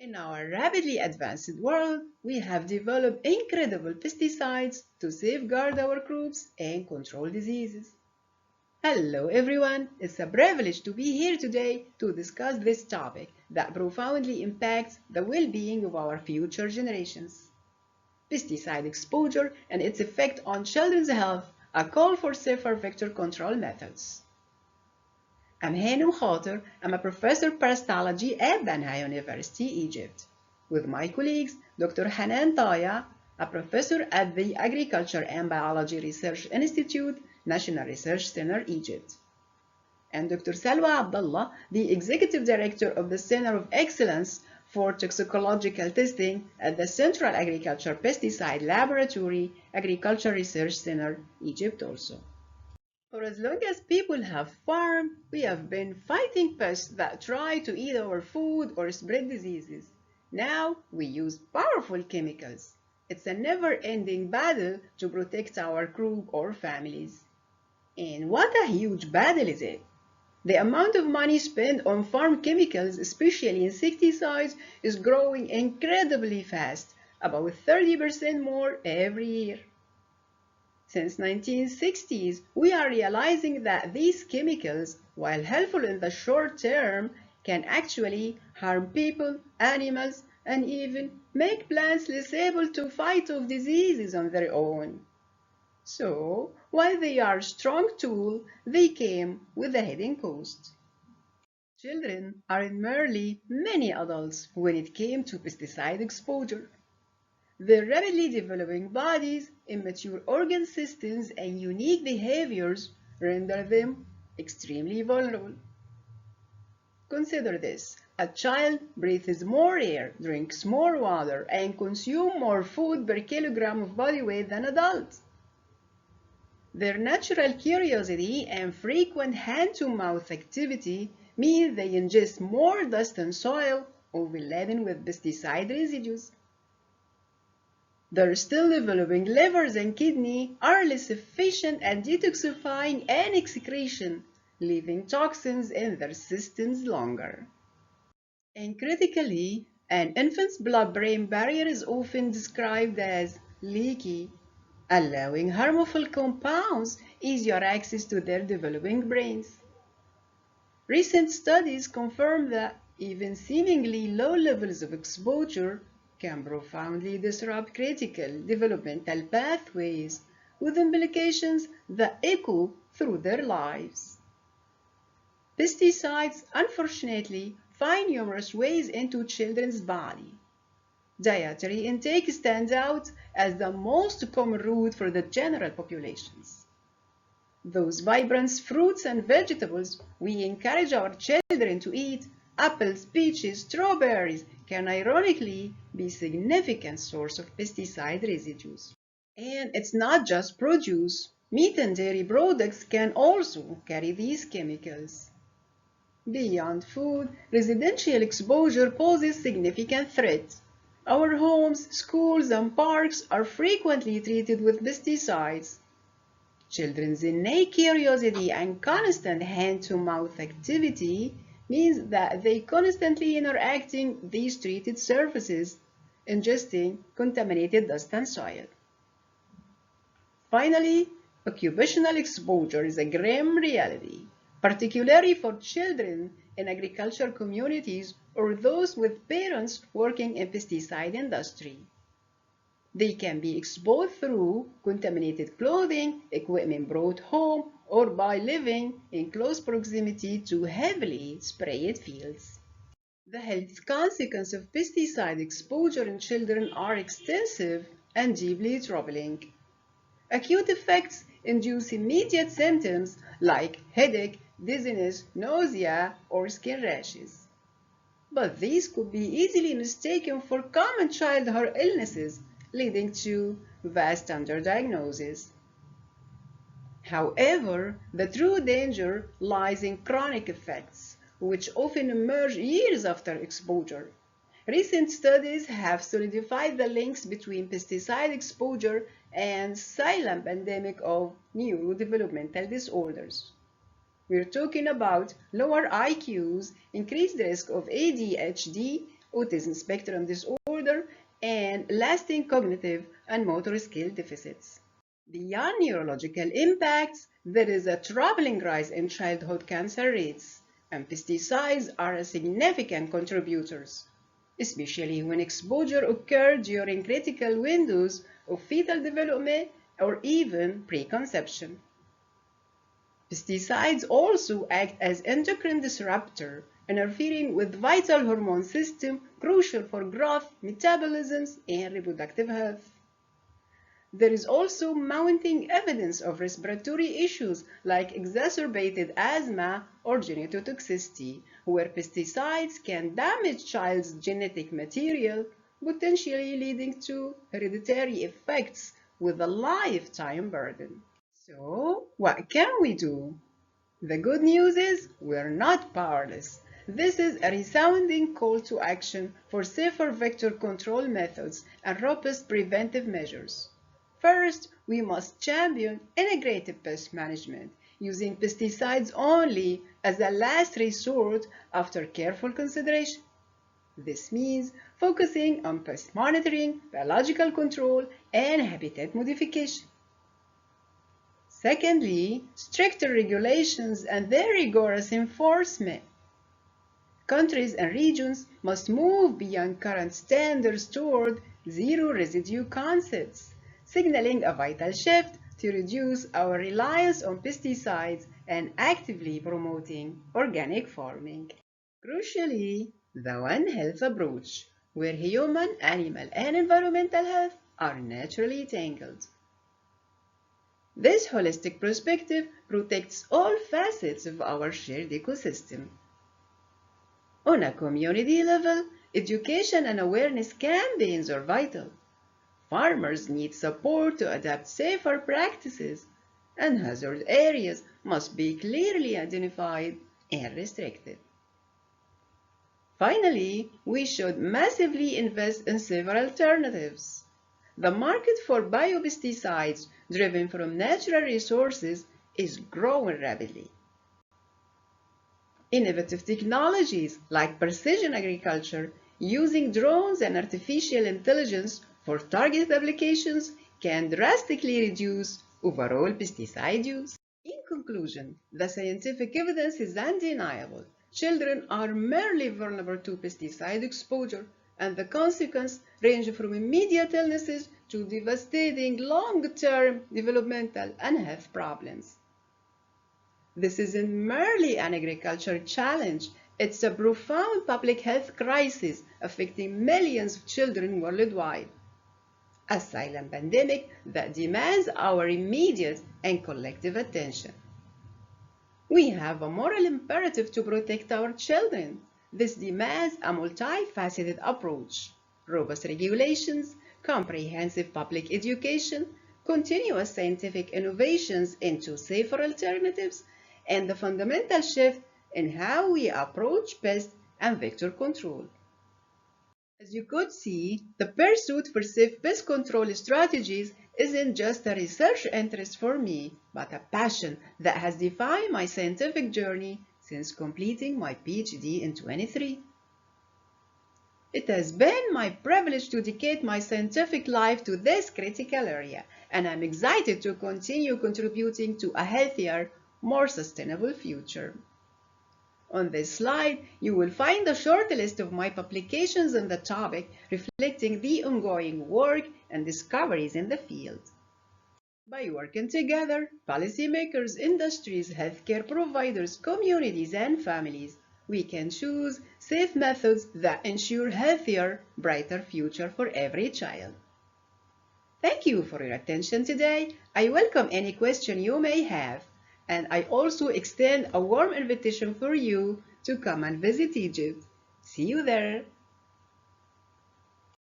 In our rapidly advanced world, we have developed incredible pesticides to safeguard our crops and control diseases. Hello everyone, it's a privilege to be here today to discuss this topic that profoundly impacts the well-being of our future generations. Pesticide exposure and its effect on children's health, a call for safer vector control methods. I'm Hanum Khater. I'm a professor of parasitology at Banha University, Egypt, with my colleagues Dr. Hanan Taya, a professor at the Agriculture and Biology Research Institute, National Research Center, Egypt, and Dr. Salwa Abdullah, the Executive Director of the Center of Excellence for Toxicological Testing at the Central Agriculture Pesticide Laboratory, Agriculture Research Center, Egypt also. For as long as people have farmed, we have been fighting pests that try to eat our food or spread diseases. Now we use powerful chemicals. It's a never-ending battle to protect our crop or families. And what a huge battle is it! The amount of money spent on farm chemicals, especially insecticides, is growing incredibly fast, about 30% more every year. Since 1960s, we are realizing that these chemicals, while helpful in the short term, can actually harm people, animals, and even make plants less able to fight off diseases on their own. So, while they are a strong tool, they came with a hidden cost. Children are in merely many adults when it came to pesticide exposure. Their rapidly developing bodies, immature organ systems, and unique behaviors render them extremely vulnerable. Consider this. A child breathes more air, drinks more water, and consumes more food per kilogram of body weight than adults. Their natural curiosity and frequent hand-to-mouth activity mean they ingest more dust and soil, often laden with pesticide residues. Their still developing livers and kidney are less efficient at detoxifying and excretion, leaving toxins in their systems longer. And critically, an infant's blood-brain barrier is often described as leaky, allowing harmful compounds easier access to their developing brains. Recent studies confirm that even seemingly low levels of exposure can profoundly disrupt critical developmental pathways with implications that echo through their lives. Pesticides, unfortunately, find numerous ways into children's body. Dietary intake stands out as the most common route for the general populations. Those vibrant fruits and vegetables we encourage our children to eat, apples, peaches, strawberries, can ironically be a significant source of pesticide residues. And it's not just produce. Meat and dairy products can also carry these chemicals. Beyond food, residential exposure poses significant threats. Our homes, schools, and parks are frequently treated with pesticides. Children's innate curiosity and constant hand-to-mouth activity means that they constantly interacting these treated surfaces, ingesting contaminated dust and soil. Finally, occupational exposure is a grim reality, particularly for children in agricultural communities or those with parents working in pesticide industry. They can be exposed through contaminated clothing, equipment brought home, or by living in close proximity to heavily sprayed fields. The health consequences of pesticide exposure in children are extensive and deeply troubling. Acute effects induce immediate symptoms like headache, dizziness, nausea, or skin rashes. But these could be easily mistaken for common childhood illnesses, leading to vast underdiagnosis. However, the true danger lies in chronic effects, which often emerge years after exposure. Recent studies have solidified the links between pesticide exposure and silent pandemic of neurodevelopmental disorders. We're talking about lower IQs, increased risk of ADHD, autism spectrum disorder, and lasting cognitive and motor skill deficits. Beyond neurological impacts, there is a troubling rise in childhood cancer rates, and pesticides are significant contributors, especially when exposure occurs during critical windows of fetal development or even preconception. Pesticides also act as endocrine disruptor, interfering with vital hormone system crucial for growth, metabolism, and reproductive health. There is also mounting evidence of respiratory issues like exacerbated asthma or genotoxicity, where pesticides can damage child's genetic material, potentially leading to hereditary effects with a lifetime burden. So, what can we do? The good news is we're not powerless. This is a resounding call to action for safer vector control methods and robust preventive measures. First, we must champion integrated pest management, using pesticides only as a last resort after careful consideration. This means focusing on pest monitoring, biological control, and habitat modification. Secondly, stricter regulations and their rigorous enforcement. Countries and regions must move beyond current standards toward zero residue concepts, signaling a vital shift to reduce our reliance on pesticides and actively promoting organic farming. Crucially, the One Health approach, where human, animal, and environmental health are naturally tangled. This holistic perspective protects all facets of our shared ecosystem. On a community level, education and awareness campaigns are vital. Farmers need support to adapt safer practices, and hazard areas must be clearly identified and restricted. Finally, we should massively invest in safer alternatives. The market for biopesticides driven from natural resources is growing rapidly. Innovative technologies like precision agriculture using drones and artificial intelligence for targeted applications can drastically reduce overall pesticide use. In conclusion, the scientific evidence is undeniable. Children are merely vulnerable to pesticide exposure, and the consequences range from immediate illnesses to devastating long-term developmental and health problems. This isn't merely an agricultural challenge, it's a profound public health crisis affecting millions of children worldwide. A silent pandemic that demands our immediate and collective attention. We have a moral imperative to protect our children. This demands a multifaceted approach, robust regulations, comprehensive public education, continuous scientific innovations into safer alternatives, and the fundamental shift in how we approach pest and vector control. As you could see, the pursuit for safe pest control strategies isn't just a research interest for me, but a passion that has defined my scientific journey since completing my PhD in 2023. It has been my privilege to dedicate my scientific life to this critical area, and I'm excited to continue contributing to a healthier, more sustainable future. On this slide, you will find a short list of my publications on the topic, reflecting the ongoing work and discoveries in the field. By working together, policymakers, industries, healthcare providers, communities, and families, we can choose safe methods that ensure healthier, brighter future for every child. Thank you for your attention today. I welcome any question you may have, and I also extend a warm invitation for you to come and visit Egypt. See you there.